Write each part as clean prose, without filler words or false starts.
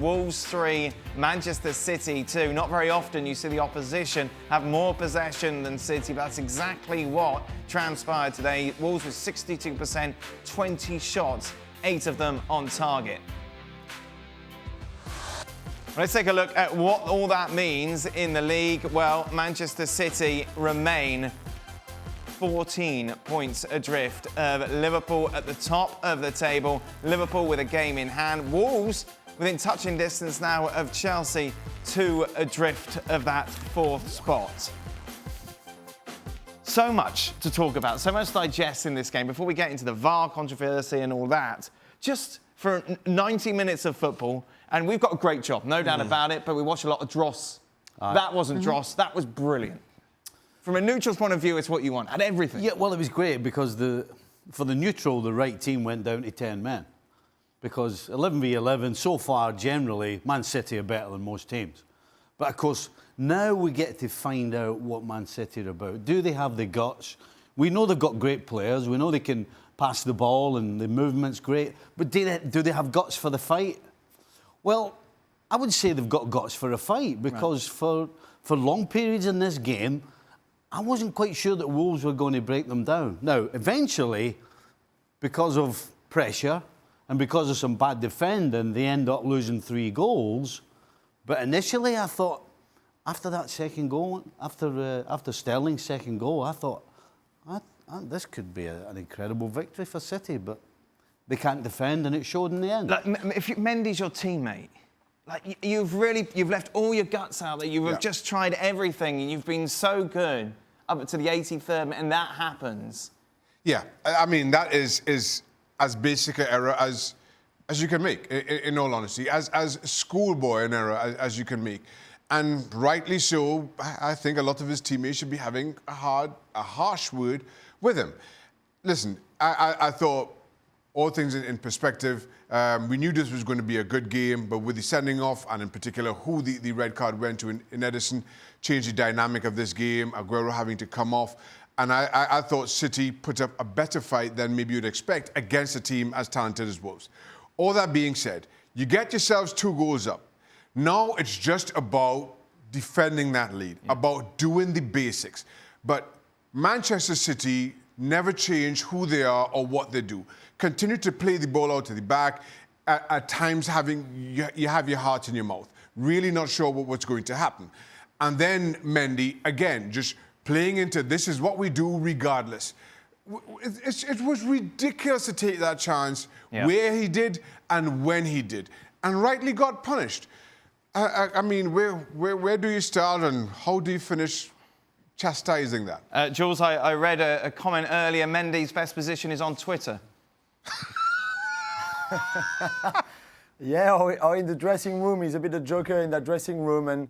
Wolves 3, Manchester City 2. Not very often you see the opposition have more possession than City, but that's exactly what transpired today. Wolves with 62%, 20 shots, 8 of them on target. Let's take a look at what all that means in the league. Well, Manchester City remain 14 points adrift of Liverpool at the top of the table. Liverpool with a game in hand. Wolves within touching distance now of Chelsea, 2 adrift of that 4th spot. So much to talk about, so much to digest in this game. Before we get into the VAR controversy and all that, just for 90 minutes of football, and we've got a great job, no doubt about it, but we watch a lot of dross. That wasn't dross, that was brilliant. From a neutral's point of view, it's what you want, and everything. Yeah, well, it was great because for the neutral, the right team went down to 10 men. Because 11v11, so far, generally, Man City are better than most teams. But, of course, now we get to find out what Man City are about. Do they have the guts? We know they've got great players. We know they can pass the ball and the movement's great. But do they have guts for the fight? Well, I would say they've got guts for a fight because for long periods in this game, I wasn't quite sure that Wolves were going to break them down. Now, eventually, because of pressure and because of some bad defending, they end up losing 3 goals. But initially, I thought, after that second goal, after Sterling's second goal, I thought, this could be an incredible victory for City, but they can't defend, and it showed in the end. Like, if Mendy's your teammate, like you've left all your guts out there. You've just tried everything, and you've been so good up to the 83rd minute, and that happens. Yeah, I mean that is as basic an error as you can make. In all honesty, as schoolboy an error as you can make, and rightly so. I think a lot of his teammates should be having a harsh word with him. Listen, I thought, all things in perspective, we knew this was going to be a good game, but with the sending off, and in particular who the red card went to in Edison, changed the dynamic of this game, Aguero having to come off. And I thought City put up a better fight than maybe you'd expect against a team as talented as Wolves. All that being said, you get yourselves 2 goals up. Now it's just about defending that lead, about doing the basics. But Manchester City never change who they are or what they do. Continue to play the ball out to the back, at times you have your heart in your mouth, really not sure what's going to happen. And then Mendy, again, just playing into this is what we do regardless. It was ridiculous to take that chance where he did and when he did, and rightly got punished. I mean, where do you start and how do you finish chastising that? Jules, I read a comment earlier. Mendy's best position is on Twitter. Yeah, or in the dressing room. He's a bit of a joker in that dressing room.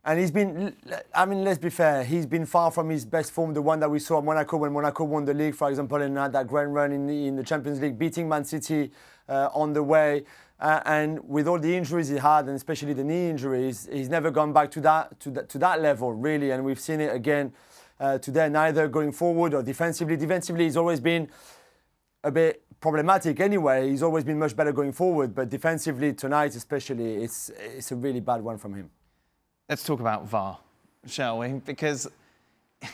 And he's been, I mean, let's be fair, he's been far from his best form, the one that we saw at Monaco when Monaco won the league, for example, and had that grand run in the Champions League, beating Man City on the way. And with all the injuries he had, and especially the knee injuries, he's never gone back to that level, really. And we've seen it again today, neither going forward or defensively. Defensively, he's always been a bit problematic anyway. He's always been much better going forward. But defensively, tonight especially, it's a really bad one from him. Let's talk about VAR, shall we? Because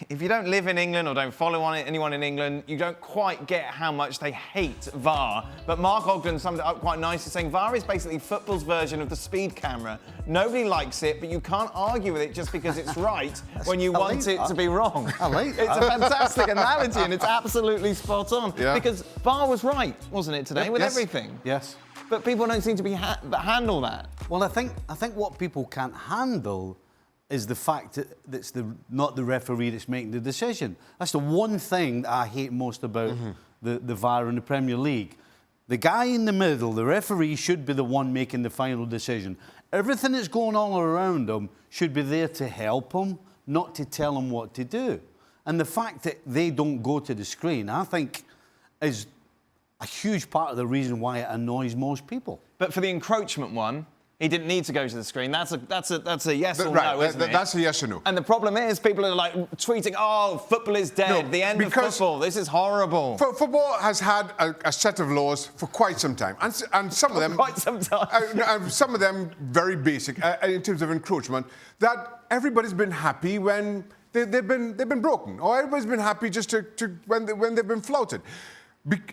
if you don't live in England or don't follow anyone in England, you don't quite get how much they hate VAR. But Mark Ogden summed it up quite nicely, saying VAR is basically football's version of the speed camera. Nobody likes it, but you can't argue with it just because it's right when you want it to be wrong. I like that. It's a fantastic analogy, and it's absolutely spot on. Yeah. Because VAR was right, wasn't it, today, with everything? Yes. But people don't seem to handle that. Well, I think what people can't handle is the fact that it's not the referee that's making the decision. That's the one thing that I hate most about the VAR in the Premier League. The guy in the middle, the referee, should be the one making the final decision. Everything that's going on around him should be there to help him, not to tell him what to do. And the fact that they don't go to the screen, I think, is a huge part of the reason why it annoys most people. But for the encroachment one, He didn't need to go to the screen. That's a yes or Right, no, isn't it? that's a yes or no. And the problem is people are like tweeting, "Oh, football is dead. No, the end of because football. This is horrible." Football has had a set of laws for quite some time, and some of them Quite some time. some of them very basic in terms of encroachment. That everybody's been happy when they've been broken, or everybody's been happy just when they've been flouted.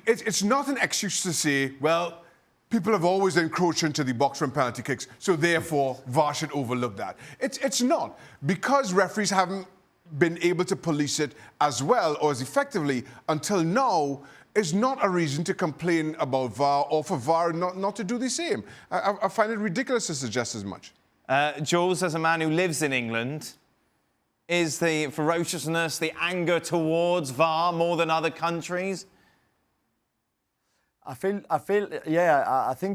It's not an excuse to say, well, people have always encroached into the box from penalty kicks, so therefore VAR should overlook that. It's not. Because referees haven't been able to police it as well or as effectively until now is not a reason to complain about VAR or for VAR not to do the same. I find it ridiculous to suggest as much. Jules, as a man who lives in England, is the ferociousness, the anger towards VAR more than other countries? I think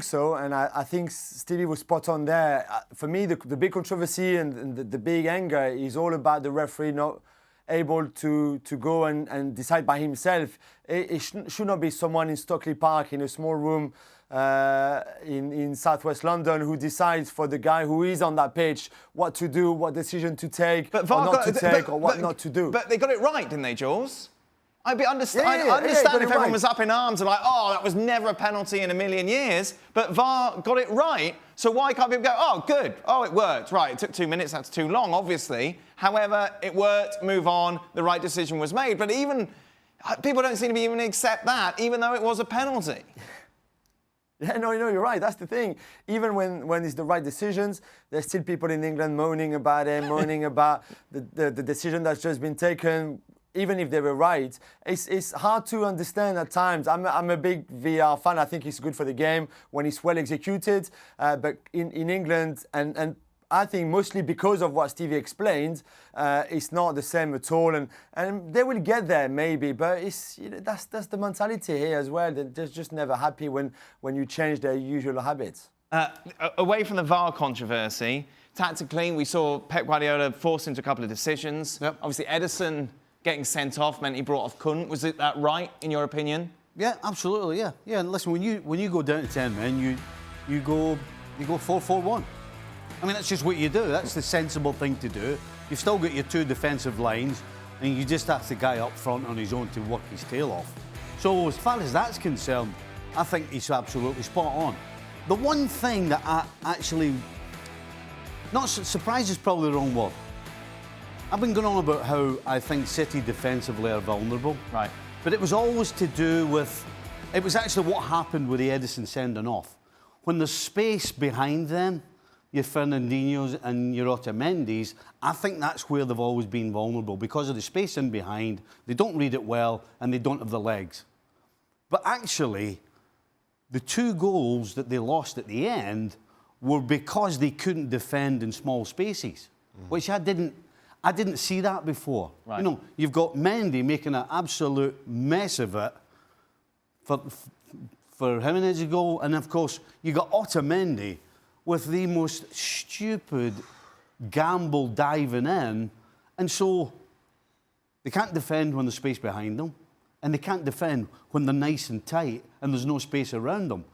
so, and I think Stevie was spot on there. For me, the big controversy and the big anger is all about the referee not able to go and decide by himself. It should not be someone in Stockley Park in a small room in southwest London who decides for the guy who is on that pitch what to do, what decision to take, or not to take, or what not to do. But they got it right, didn't they, Jules? I'd understand if everyone was up in arms and like, oh, that was never a penalty in a million years. But VAR got it right. So why can't people go, oh, good. Oh, it worked. Right, it took 2 minutes. That's too long, obviously. However, it worked. Move on. The right decision was made. But even people don't seem to be even accept that, even though it was a penalty. Yeah, no, you're right. That's the thing. Even when it's the right decisions, there's still people in England moaning about it, moaning about the decision that's just been taken. Even if they were right, it's hard to understand at times. I'm a big VR fan. I think it's good for the game when it's well executed. But in England, and I think mostly because of what Stevie explained, it's not the same at all. And they will get there maybe, but that's the mentality here as well. They're just never happy when you change their usual habits. Away from the VAR controversy, tactically, we saw Pep Guardiola forced into a couple of decisions. Yep. Obviously, Edison getting sent off meant he brought off Kuhn. Was it that right, in your opinion? Yeah, absolutely, yeah. Yeah, and listen, when you go down to 10 men, you go 4-4-1. I mean, that's just what you do. That's the sensible thing to do. You've still got your two defensive lines, and you just ask the guy up front on his own to work his tail off. So as far as that's concerned, I think he's absolutely spot on. The one thing that I actually... Not surprised is probably the wrong word. I've been going on about how I think City defensively are vulnerable. Right. But it was always to do with... It was actually what happened with the Edison sending off. When there's space behind them, your Fernandinhos and your Otamendis, I think that's where they've always been vulnerable. Because of the space in behind, they don't read it well, and they don't have the legs. But actually, the 2 goals that they lost at the end were because they couldn't defend in small spaces, which I didn't see that before. Right. You know, you've got Mendy making an absolute mess of it for Jimenez's goal, and of course you got Otamendi with the most stupid gamble diving in, and so they can't defend when there's space behind them, and they can't defend when they're nice and tight and there's no space around them.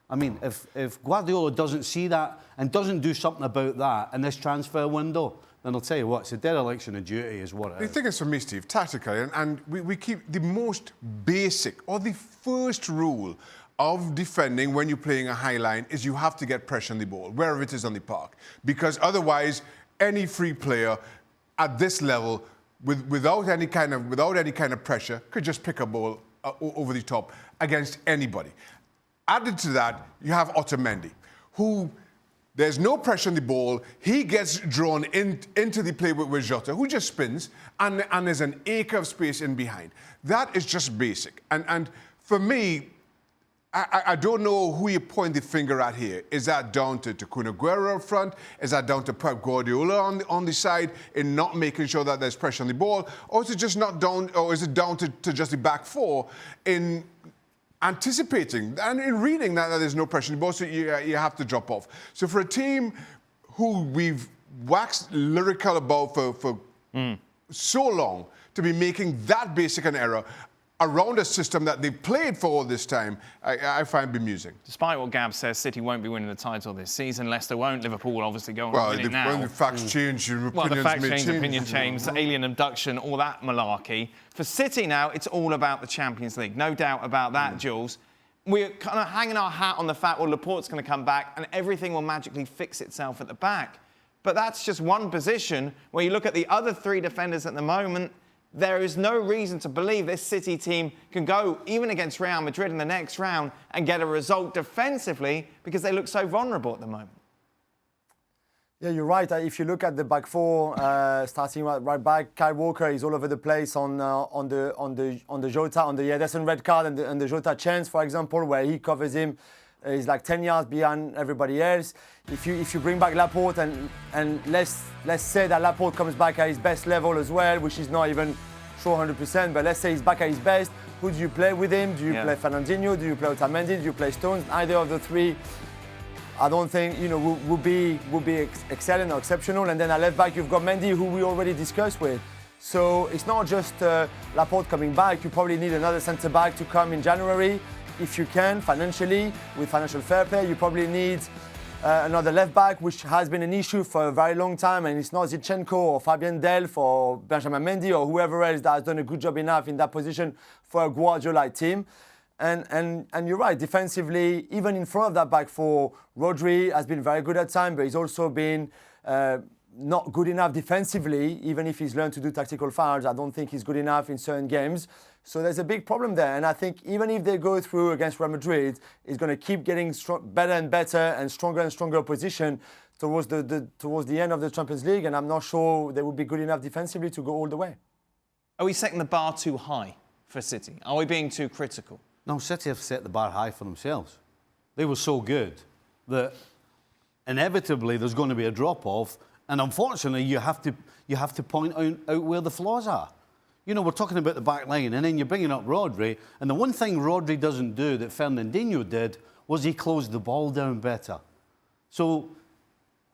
I mean, if Guardiola doesn't see that and doesn't do something about that in this transfer window, then I'll tell you what, it's a dereliction of duty is what it is. The thing is for me, Steve, tactically, and we keep the most basic or the first rule of defending when you're playing a high line is you have to get pressure on the ball, wherever it is on the park. Because otherwise, any free player at this level, without any kind of pressure, could just pick a ball over the top against anybody. Added to that, you have Otamendi, who there's no pressure on the ball. He gets drawn into the play with Jota, who just spins, and there's an acre of space in behind. That is just basic. And for me, I don't know who you point the finger at here. Is that down to Kun Aguero up front? Is that down to Pep Guardiola on the side in not making sure that there's pressure on the ball? Or is it just not down, or is it down to just the back four in anticipating and in reading that there's no pressure on the ball, so you have to drop off. So for a team who we've waxed lyrical about for so long, to be making that basic an error, around a system that they've played for all this time, I find bemusing. Despite what Gab says, City won't be winning the title this season. Leicester won't. Liverpool will obviously go on and win it now. When the facts change, your Well, the opinions facts may change, change. opinion change, alien abduction, all that malarkey. For City now, it's all about the Champions League. No doubt about that, Jules. We're kind of hanging our hat on the fact, well, Laporte's going to come back and everything will magically fix itself at the back. But that's just one position where you look at the other three defenders at the moment. There is no reason to believe this City team can go even against Real Madrid in the next round and get a result defensively because they look so vulnerable at the moment. Yeah, you're right. If you look at the back four, starting right back, Kyle Walker is all over the place on the Jota, on the Ederson red card and the Jota chance, for example, where he covers him. He's like 10 yards behind everybody else. If you bring back Laporte and let's say that Laporte comes back at his best level as well, which is not even sure 100%, but let's say he's back at his best. Who do you play with him? Do you play Fernandinho? Do you play Otamendi? Do you play Stones? Either of the three, I don't think would be excellent or exceptional. And then at left back you've got Mendy, who we already discussed with. So it's not just Laporte coming back. You probably need another centre back to come in January. If you can, financially, with financial fair play, you probably need another left back, which has been an issue for a very long time, and it's not Zinchenko or Fabien Delph or Benjamin Mendy or whoever else that has done a good job enough in that position for a Guardiola team. And you're right, defensively, even in front of that back four, Rodri has been very good at times, but he's also been not good enough defensively, even if he's learned to do tactical fouls. I don't think he's good enough in certain games. So there's a big problem there. And I think even if they go through against Real Madrid, it's going to keep getting better and better and stronger opposition towards the end of the Champions League. And I'm not sure they will be good enough defensively to go all the way. Are we setting the bar too high for City? Are we being too critical? No, City have set the bar high for themselves. They were so good that inevitably there's going to be a drop-off. And unfortunately, you have to point out where the flaws are. You know, we're talking about the back line, and then you're bringing up Rodri. And the one thing Rodri doesn't do that Fernandinho did was he closed the ball down better. So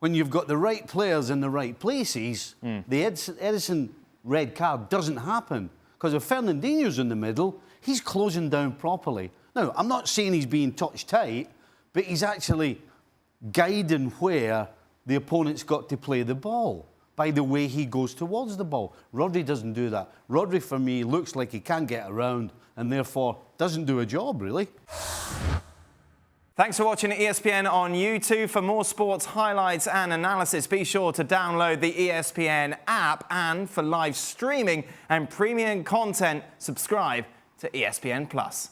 when you've got the right players in the right places, the Ederson red card doesn't happen. Because if Fernandinho's in the middle, he's closing down properly. Now, I'm not saying he's being touch tight, but he's actually guiding where the opponent's got to play the ball by the way he goes towards the ball. Rodri doesn't do that. Rodri, for me, looks like he can't get around and therefore doesn't do a job, really. Thanks for watching ESPN on YouTube. For more sports highlights and analysis, be sure to download the ESPN app. And for live streaming and premium content, subscribe to ESPN+.